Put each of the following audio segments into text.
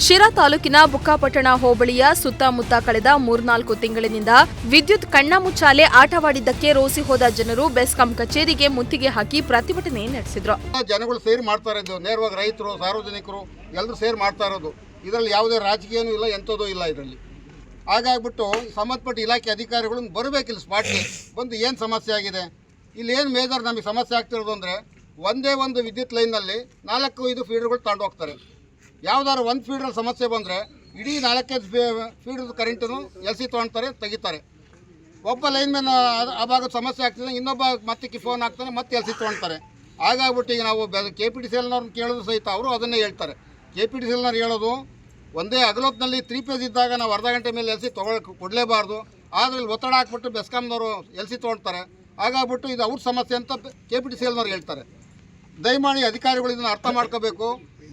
ಶಿರಾ ತಾಲೂಕಿನ ಬುಕ್ಕಾಪಟ್ಟಣ ಹೋಬಳಿಯ ಸುತ್ತಮುತ್ತ ಕಳೆದ 3-4 ತಿಂಗಳಿನಿಂದ ವಿದ್ಯುತ್ ಕಣ್ಣಾಮುಚ್ಚಾಲೆ ಆಟವಾಡಿದ್ದಕ್ಕೆ ರೋಸಿ ಹೋದ ಜನರು ಬೆಸ್ಕಾಂ ಕಚೇರಿಗೆ ಮುತ್ತಿಗೆ ಹಾಕಿ ಪ್ರತಿಭಟನೆ ನಡೆಸಿದ್ರು. ಜನಗಳು ಸೇರಿ ಮಾಡ್ತಾ ಇರೋದು, ನೇರವಾಗಿ ರೈತರು, ಸಾರ್ವಜನಿಕರು ಎಲ್ಲರೂ ಸೇರಿ ಮಾಡ್ತಾ ಇರೋದು. ಇದರಲ್ಲಿ ಯಾವುದೇ ರಾಜಕೀಯನೂ ಇಲ್ಲ, ಎಂಥದೂ ಇಲ್ಲ. ಇದರಲ್ಲಿ ಹಾಗಾಗ್ಬಿಟ್ಟು ಸಂಬಂಧಪಟ್ಟ ಇಲಾಖೆ ಅಧಿಕಾರಿಗಳು ಬರಬೇಕಿಲ್ಲ, ಸ್ಪಾಟ್ಗೆ ಬಂದು ಏನು ಸಮಸ್ಯೆ ಆಗಿದೆ, ಇಲ್ಲಿ ಏನು ಮೇಜರ್ ನಮಗೆ ಸಮಸ್ಯೆ ಆಗ್ತಿರೋದು ಅಂದರೆ ಒಂದೇ ಒಂದು ವಿದ್ಯುತ್ ಲೈನ್ನಲ್ಲಿ 4-5 ಫೀಡರ್ಗಳು ತಗೊಂಡು ಹೋಗ್ತಾರೆ. ಯಾವುದಾದ್ರು ಒಂದು ಫೀಡ್ರಲ್ಲಿ ಸಮಸ್ಯೆ ಬಂದರೆ ಇಡೀ 4-5 ಫೀಡ್ರದ್ದು ಕರೆಂಟನ್ನು ಎಲ್ಸಿ ತೊಗೊಳ್ತಾರೆ, ತೆಗಿತಾರೆ. ಒಬ್ಬ ಲೈನ್ ಮ್ಯಾನ್ ಆ ಭಾಗದ ಸಮಸ್ಯೆ ಆಗ್ತಿದೆ, ಇನ್ನೊಬ್ಬ ಮತ್ತೆ ಫೋನ್ ಹಾಕ್ತಾನೆ, ಮತ್ತೆ ಎಲ್ಸಿ ತೊಗೊಳ್ತಾರೆ. ಹಾಗಾಗ್ಬಿಟ್ಟು ಈಗ ನಾವು KPTCLನವ್ರನ್ನ ಕೇಳೋದು ಸಹಿತ ಅವರು ಅದನ್ನೇ ಹೇಳ್ತಾರೆ. KPTCLನವ್ರು ಹೇಳೋದು ಒಂದೇ ಹಗಲೊತ್ತಿನಲ್ಲಿ 3 ಫೇಸ್ ಇದ್ದಾಗ ನಾವು ಅರ್ಧ ಗಂಟೆ ಮೇಲೆ ಎಲ್ಸಿ ಕೊಡಲೇಬಾರ್ದು, ಆದರೆ ಇಲ್ಲಿ ಒತ್ತಡ ಹಾಕ್ಬಿಟ್ಟು ಬೆಸ್ಕಾಂನವರು ಎಲ್ಸಿ ತೊಗೊಳ್ತಾರೆ. ಹಾಗಾಗ್ಬಿಟ್ಟು ಇದು ಅವ್ರ ಸಮಸ್ಯೆ ಅಂತ KPTCLನವ್ರು ಹೇಳ್ತಾರೆ. ದಯಮಾಡಿ ಅಧಿಕಾರಿಗಳು ಇದನ್ನು ಅರ್ಥ ಮಾಡ್ಕೋಬೇಕು,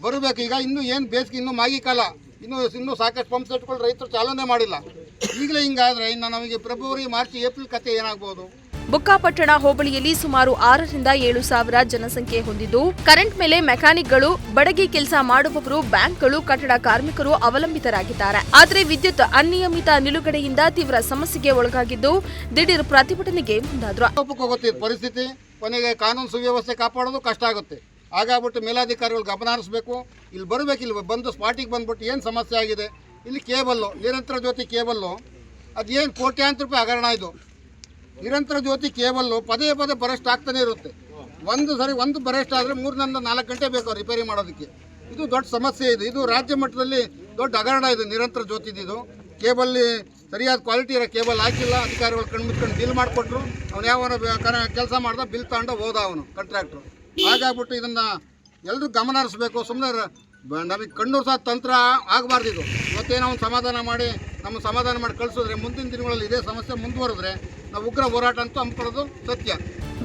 ಬರಬೇಕು. ಈಗ ಇನ್ನೂ ಏನು ಬೇಸಿಗೆ, ಇನ್ನೂ ಮಾಗಿ ಕಾಲ, ಇನ್ನೂ ಸಾಕಷ್ಟು ಪಂಪ್ ಸೆಟ್ಗಳು ರೈತರು ಚಾಲನೆ ಮಾಡಿಲ್ಲ. ಈಗಲೇ ಹಿಂಗಾದರೆ ಇನ್ನು ನಮಗೆ ಫೆಬ್ರವರಿ, ಮಾರ್ಚ್, ಏಪ್ರಿಲ್ ಕತೆ ಏನಾಗ್ಬೋದು? ಬುಕ್ಕಾಪಟ್ಟಣ ಹೋಬಳಿಯಲ್ಲಿ ಸುಮಾರು 6,000 to 7,000 ಜನಸಂಖ್ಯೆ ಹೊಂದಿದ್ದು, ಕರೆಂಟ್ ಮೇಲೆ ಮೆಕ್ಯಾನಿಕ್ಗಳು, ಬಡಗಿ ಕೆಲಸ ಮಾಡುವವರು, ಬ್ಯಾಂಕ್ಗಳು, ಕಟ್ಟಡ ಕಾರ್ಮಿಕರು ಅವಲಂಬಿತರಾಗಿದ್ದಾರೆ. ಆದರೆ ವಿದ್ಯುತ್ ಅನಿಯಮಿತ ನಿಲುಗಡೆಯಿಂದ ತೀವ್ರ ಸಮಸ್ಯೆಗೆ ಒಳಗಾಗಿದ್ದು ದಿಢೀರ್ ಪ್ರತಿಭಟನೆಗೆ ಮುಂದಾದ್ರು. ಪರಿಸ್ಥಿತಿ ಕೊನೆಗೆ ಕಾನೂನು ಸುವ್ಯವಸ್ಥೆ ಕಾಪಾಡೋದು ಕಷ್ಟ ಆಗುತ್ತೆ. ಹಾಗಾಗ್ಬಿಟ್ಟು ಮೇಲಾಧಿಕಾರಿಗಳು ಗಮನ ಹರಿಸಬೇಕು, ಇಲ್ಲಿ ಬರಬೇಕು. ಇಲ್ಲಿ ಬಂದು ಸ್ಪಾಟಿಗೆ ಬಂದ್ಬಿಟ್ಟು ಏನು ಸಮಸ್ಯೆ ಆಗಿದೆ, ಇಲ್ಲಿ ಕೇಬಲ್ಲು, ನಿರಂತರ ಜ್ಯೋತಿ ಕೇಬಲ್ಲು, ಅದೇನು ಕೋಟ್ಯಾಂತರ ರೂಪಾಯಿ ಹಗರಣ. ಇದು ನಿರಂತರ ಜ್ಯೋತಿ ಕೇಬಲ್ಲು ಪದೇ ಬರೆಸ್ಟ್ ಆಗ್ತಾನೆ ಇರುತ್ತೆ. ಒಂದು ಬರೆಸ್ಟ್ ಆದರೆ 3-4 ಗಂಟೆ ಬೇಕು ರಿಪೇರಿ ಮಾಡೋದಕ್ಕೆ. ಇದು ದೊಡ್ಡ ಸಮಸ್ಯೆ ಇದೆ. ಇದು ರಾಜ್ಯ ಮಟ್ಟದಲ್ಲಿ ದೊಡ್ಡ ಹಗರಣ ಇದೆ. ನಿರಂತರ ಜ್ಯೋತಿದು ಕೇಬಲ್ಲಿ ಸರಿಯಾದ ಕ್ವಾಲಿಟಿ ಇರೋ ಕೇಬಲ್ ಹಾಕಿಲ್ಲ, ಅಧಿಕಾರಿಗಳು ಕಣ್ಮುಚ್ಕೊಂಡು ಬಿಲ್ ಮಾಡಿಕೊಟ್ರು. ಅವನು ಯಾವನ ಕೆಲಸ ಮಾಡ್ದ, ಬಿಲ್ ತಗೊಂಡು ಹೋದ ಅವನು ಕಾಂಟ್ರಾಕ್ಟ್ರು. ಹಾಗಾಗ್ಬಿಟ್ಟು ಇದನ್ನು ಎಲ್ಲರೂ ಗಮನ ಹರಿಸ್ಬೇಕು. ಸುಮ್ಮನೆ ನಮಗೆ ಕಣ್ಣೂರು ಸಹ ತಂತ್ರ ಆಗಬಾರ್ದು. ಇದು ಇವತ್ತೇನೋ ಒಂದು ಸಮಾಧಾನ ಮಾಡಿ ಕಳಿಸಿದ್ರೆ ಮುಂದಿನ ದಿನಗಳಲ್ಲಿ ಇದೇ ಸಮಸ್ಯೆ ಮುಂದುವರೆದ್ರೆ ನಾವು ಉಗ್ರ ಹೋರಾಟ ಅಂತೂ ಹಮ್ಮಿಕೊಳ್ಳೋದು ಸತ್ಯ.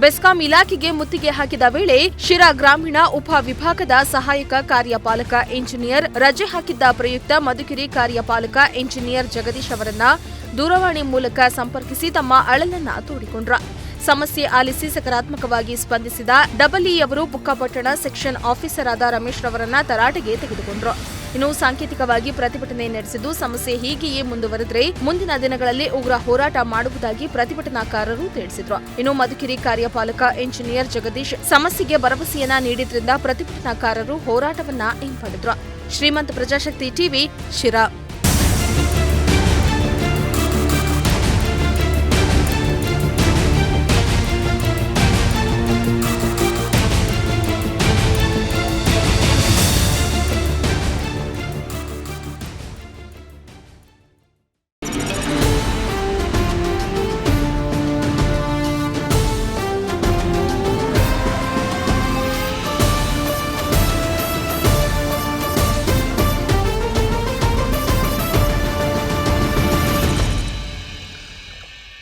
ಬೆಸ್ಕಾಂ ಇಲಾಖೆಗೆ ಮುತ್ತಿಗೆ ಹಾಕಿದ ವೇಳೆ ಶಿರಾ ಗ್ರಾಮೀಣ ಉಪ ವಿಭಾಗದ ಸಹಾಯಕ ಕಾರ್ಯಪಾಲಕ ಇಂಜಿನಿಯರ್ ರಜೆ ಹಾಕಿದ್ದ ಪ್ರಯುಕ್ತ ಮಧುಗಿರಿ ಕಾರ್ಯಪಾಲಕ ಇಂಜಿನಿಯರ್ ಜಗದೀಶ್ ಅವರನ್ನ ದೂರವಾಣಿ ಮೂಲಕ ಸಂಪರ್ಕಿಸಿ ತಮ್ಮ ಅಳಲನ್ನ ತೋಡಿಕೊಂಡ್ರ. ಸಮಸ್ಯೆ ಆಲಿಸಿ ಸಕಾರಾತ್ಮಕವಾಗಿ ಸ್ಪಂದಿಸಿದ ಡಬಲ್ಇ ಅವರು ಬುಕ್ಕಾಪಟ್ಟಣ ಸೆಕ್ಷನ್ ಆಫೀಸರ್ ಆದ ರಮೇಶ್ ರವರನ್ನ ತರಾಟೆಗೆ ತೆಗೆದುಕೊಂಡ್ರು. ಇನ್ನು ಸಾಂಕೇತಿಕವಾಗಿ ಪ್ರತಿಭಟನೆ ನಡೆಸಿದ್ದು, ಸಮಸ್ಯೆ ಹೀಗೆಯೇ ಮುಂದುವರೆದರೆ ಮುಂದಿನ ದಿನಗಳಲ್ಲಿ ಉಗ್ರ ಹೋರಾಟ ಮಾಡುವುದಾಗಿ ಪ್ರತಿಭಟನಾಕಾರರು ತಿಳಿಸಿದ್ರು. ಇನ್ನು ಮಧುಗಿರಿ ಕಾರ್ಯಪಾಲಕ ಇಂಜಿನಿಯರ್ ಜಗದೀಶ್ ಸಮಸ್ಯೆಗೆ ಭರವಸೆಯನ್ನ ನೀಡಿದ್ರಿಂದ ಪ್ರತಿಭಟನಾಕಾರರು ಹೋರಾಟವನ್ನ ಹಿಂಪಡೆದ್ರು. ಶ್ರೀಮಂತ ಪ್ರಜಾಶಕ್ತಿ ಟಿವಿ, ಶಿರಾ.